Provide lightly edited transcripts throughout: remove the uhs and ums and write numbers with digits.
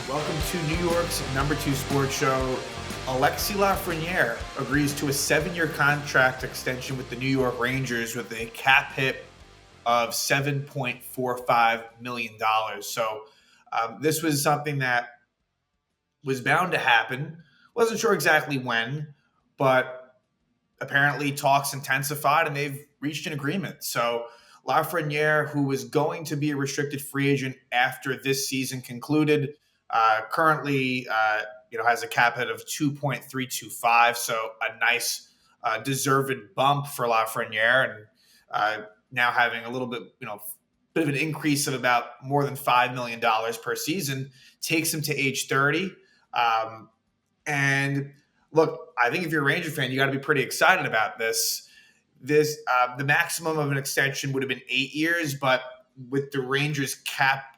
Welcome to New York's #2 sports show. Alexis Lafrenière agrees to a 7-year contract extension with the New York Rangers with a cap hit of $7.45 million. So this was something that was bound to happen. Wasn't sure exactly when, but apparently talks intensified and they've reached an agreement. So Lafrenière, who was going to be a restricted free agent after this season concluded, currently has a cap hit of 2.325, so a nice deserved bump for Lafrenière, and now having a little bit of an increase of about more than $5 million per season takes him to age 30. And look, I think if you're a Ranger fan, you got to be pretty excited about this. The maximum of an extension would have been 8 years, but with the Rangers cap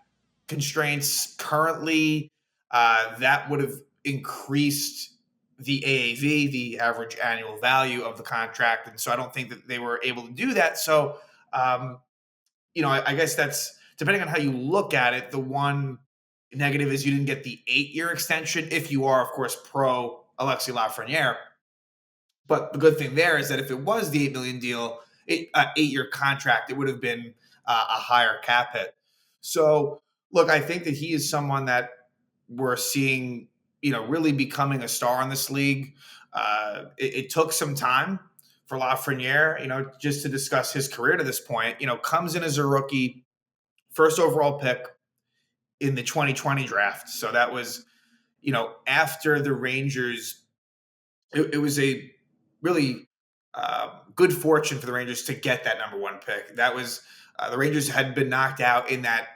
constraints currently, that would have increased the AAV, the average annual value of the contract. And so I don't think that they were able to do that. So, I guess that's, depending on how you look at it, the one negative is you didn't get the 8-year extension if you are, of course, pro Alexis Lafrenière. But the good thing there is that if it was the $8 million deal, 8-year contract, it would have been a higher cap hit. So, look, I think that he is someone that we're seeing, really becoming a star in this league. It took some time for Lafrenière, just to discuss his career to this point. Comes in as a rookie, first overall pick in the 2020 draft. So that was, after the Rangers. It was a really good fortune for the Rangers to get that number 1 pick. That was the Rangers had been knocked out in that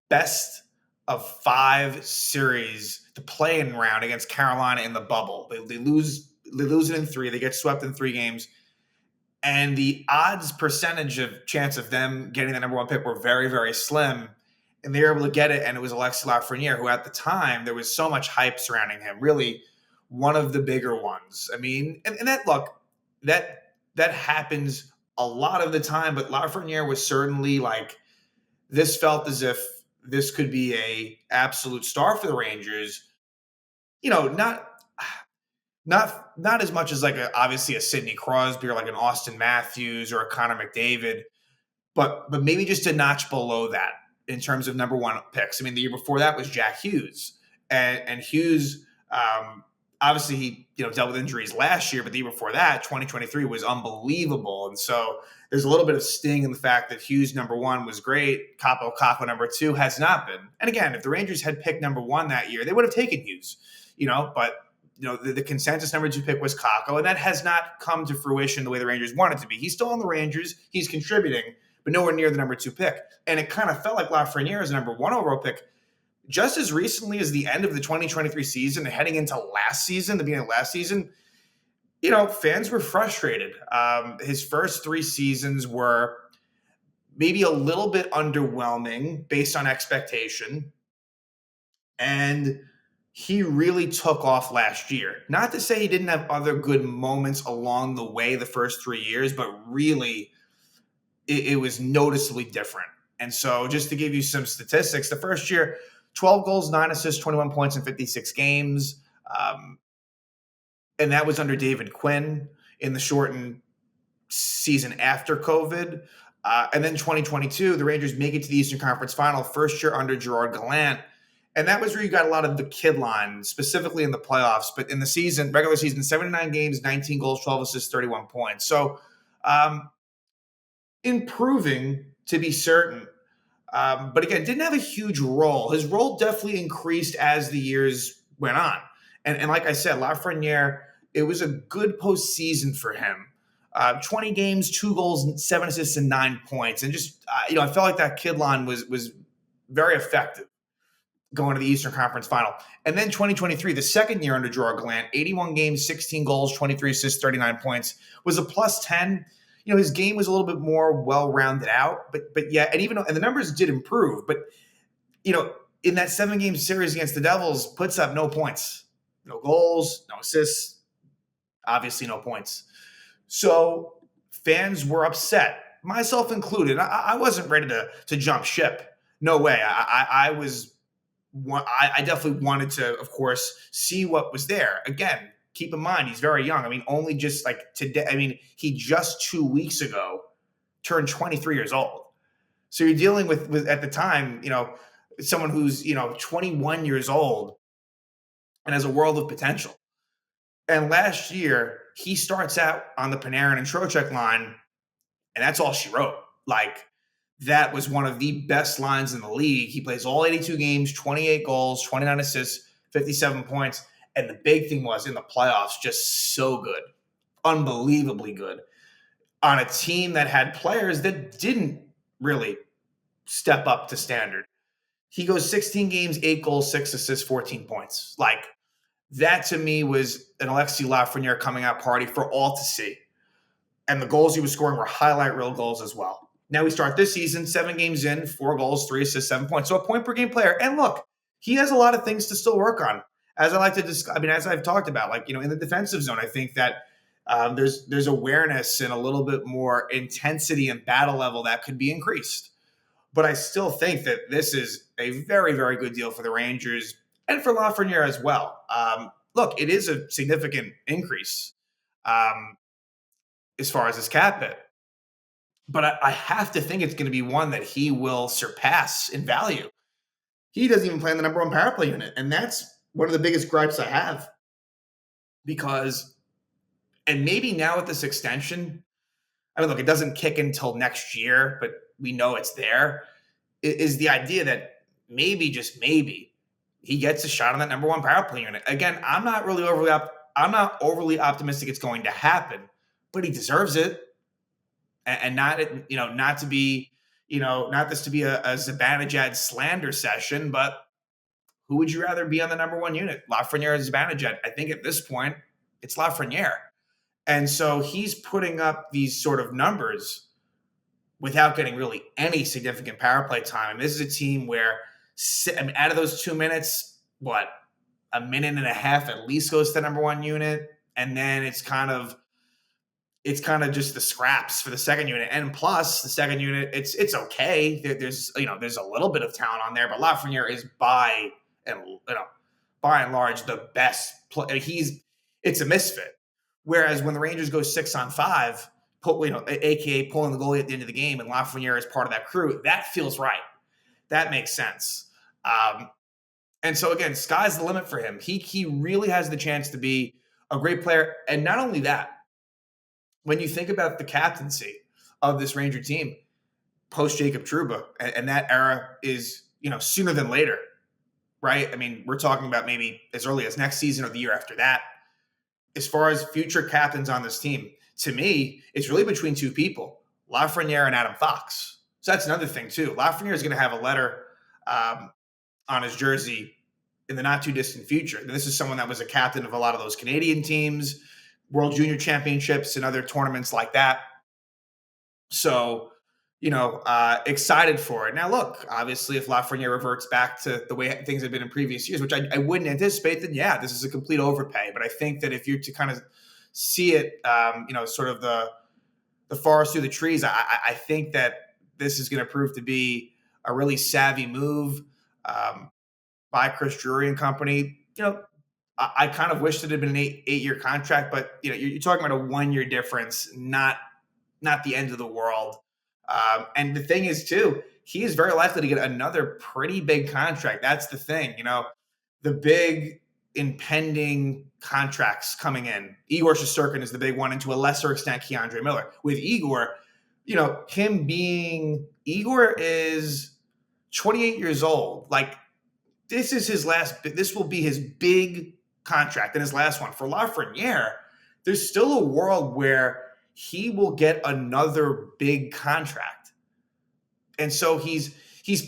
best of 5 series, the play-in round against Carolina in the bubble. They lose it in 3. They get swept in 3 games. And the odds percentage of chance of them getting the number 1 pick were very, very slim. And they were able to get it. And it was Alexis Lafrenière, who at the time, there was so much hype surrounding him. Really one of the bigger ones. I mean, and that happens a lot of the time, but Lafrenière was certainly this felt as if this could be a absolute star for the Rangers. Not as much as obviously a Sidney Crosby or like an Austin Matthews or a Connor McDavid, but maybe just a notch below that in terms of number 1 picks. I mean, the year before that was Jack Hughes, and Hughes, obviously he dealt with injuries last year, but the year before that, 2023, was unbelievable. And so there's a little bit of sting in the fact that Hughes number 1 was great. Kako number 2 has not been. And again, if the Rangers had picked number 1 that year, they would have taken Hughes, but the consensus number 2 pick was Kako, and that has not come to fruition the way the Rangers want it to be. He's still on the Rangers. He's contributing, but nowhere near the number 2 pick. And it kind of felt like Lafrenière as a number 1 overall pick just as recently as the end of the 2023 season and heading into last season, the beginning of last season. Fans were frustrated. His first 3 seasons were maybe a little bit underwhelming based on expectation. And he really took off last year. Not to say he didn't have other good moments along the way the first 3 years, but really it was noticeably different. And so just to give you some statistics, the first year, 12 goals, 9 assists, 21 points in 56 games. And that was under David Quinn in the shortened season after COVID. And then 2022, the Rangers make it to the Eastern Conference Final, first year under Gerard Gallant. And that was where you got a lot of the kid line, specifically in the playoffs. But in the season, regular season, 79 games, 19 goals, 12 assists, 31 points. So improving, to be certain. But again, didn't have a huge role. His role definitely increased as the years went on. And like I said, Lafrenière, it was a good postseason for him. 20 games, 2 goals, 7 assists, and 9 points. And just, I felt like that kid line was very effective going to the Eastern Conference Final. And then 2023, the second year under Gerard Gallant, 81 games, 16 goals, 23 assists, 39 points, was a plus 10. His game was a little bit more well-rounded out, but yeah, and the numbers did improve, but in that 7-game series against the Devils, puts up no points, no goals, no assists, obviously no points. So fans were upset, myself included. I wasn't ready to jump ship. No way. I was I definitely wanted to, of course, see what was there. Again, keep in mind he's very young. I mean, only just like today. I mean, he just 2 weeks ago turned 23 years old. So you're dealing with at the time, someone who's 21 years old and has a world of potential. And last year, he starts out on the Panarin and Trocheck line, and that's all she wrote. Like, that was one of the best lines in the league. He plays all 82 games, 28 goals, 29 assists, 57 points. And the big thing was in the playoffs, just so good, unbelievably good on a team that had players that didn't really step up to standard. He goes 16 games, 8 goals, 6 assists, 14 points. Like, that to me was an Alexis Lafrenière coming out party for all to see. And the goals he was scoring were highlight reel goals as well. Now we start this season, 7 games in, 4 goals, 3 assists, 7 points. So a point per game player. And look, he has a lot of things to still work on. As I like to discuss, as I've talked about, like, in the defensive zone, I think that there's awareness and a little bit more intensity and battle level that could be increased. But I still think that this is a very, very good deal for the Rangers and for Lafrenière as well. Look, it is a significant increase as far as his cap hit. But I have to think it's going to be one that he will surpass in value. He doesn't even play in the number one power play unit. And that's one of the biggest gripes I have. Because, and maybe now with this extension, look, it doesn't kick until next year, but we know it's there, is the idea that maybe, just maybe, he gets a shot on that number one power play unit. Again, I'm not overly optimistic it's going to happen, but he deserves it. And not to be, not this to be a Zibanejad slander session, but who would you rather be on the number one unit, Lafrenière or Zibanejad? I think at this point, it's Lafrenière. And so he's putting up these sort of numbers without getting really any significant power play time. And this is a team where, out of those 2 minutes, a minute and a half at least goes to the number one unit. And then it's kind of just the scraps for the second unit. And plus the second unit, it's okay. There's a little bit of talent on there, but Lafrenière is by and large the best player. It's a misfit. Whereas when the Rangers go 6-on-5, aka pulling the goalie at the end of the game, and Lafrenière is part of that crew, that feels right. That makes sense. And so again, sky's the limit for him. He really has the chance to be a great player. And not only that, when you think about the captaincy of this Ranger team post Jacob Trouba, and that era is, sooner than later, right? We're talking about maybe as early as next season or the year after that. As far as future captains on this team, to me, it's really between two people, Lafrenière and Adam Fox. So that's another thing too. Lafrenière is going to have a letter on his jersey in the not too distant future. And this is someone that was a captain of a lot of those Canadian teams, World Junior Championships, and other tournaments like that. So, excited for it. Now, look, obviously, if Lafrenière reverts back to the way things have been in previous years, which I wouldn't anticipate, then yeah, this is a complete overpay. But I think that if you're to kind of see it, sort of the forest through the trees, I think that this is going to prove to be a really savvy move by Chris Drury and company. I kind of wish it had been an eight-year contract, but you're talking about a 1-year difference, not the end of the world. And the thing is, too, he is very likely to get another pretty big contract. That's the thing, the big impending contracts coming in. Igor Shesterkin is the big one, and to a lesser extent, Keandre Miller. With Igor, Igor is 28 years old. Like, this will be his big contract and his last one. For Lafrenière, there's still a world where he will get another big contract. And so he's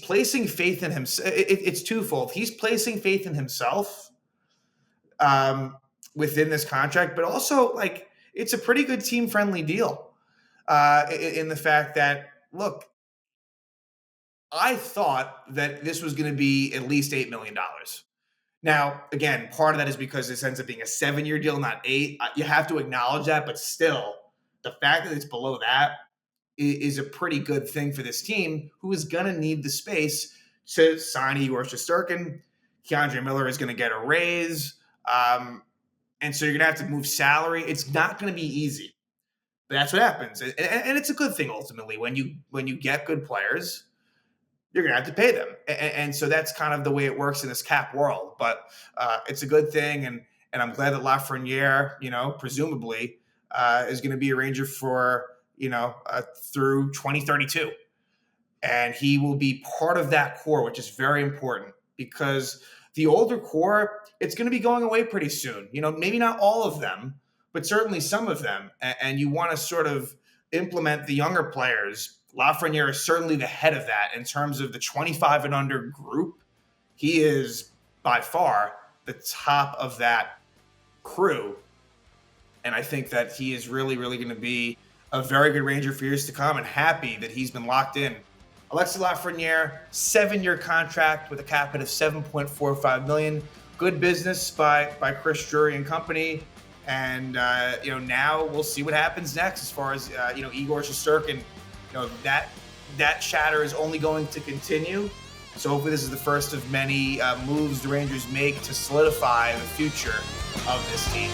placing faith in himself. It's twofold. He's placing faith in himself within this contract, but also, like, it's a pretty good team-friendly deal in the fact that, look, I thought that this was going to be at least $8 million. Now, again, part of that is because this ends up being a 7-year deal, not 8. You have to acknowledge that, but still, the fact that it's below that is a pretty good thing for this team, who is going to need the space to sign Igor Shesterkin Keandre Miller is going to get a raise. And so you're going to have to move salary. It's not going to be easy. But that's what happens. And it's a good thing ultimately. When you get good players, you're going to have to pay them. And so that's kind of the way it works in this cap world. But it's a good thing. And I'm glad that Lafrenière, presumably is going to be a Ranger for, through 2032. And he will be part of that core, which is very important because the older core, it's going to be going away pretty soon. Maybe not all of them, but certainly some of them. And you want to sort of implement the younger players. Lafrenière is certainly the head of that in terms of the 25 and under group. He is by far the top of that crew. And I think that he is really, really going to be a very good Ranger for years to come, and happy that he's been locked in. Alexis Lafrenière, 7-year contract with a cap hit of $7.45 million. Good business by Chris Drury and company. And, now we'll see what happens next as far as, Igor Shesterkin. That chatter is only going to continue. So hopefully this is the first of many moves the Rangers make to solidify the future of this team.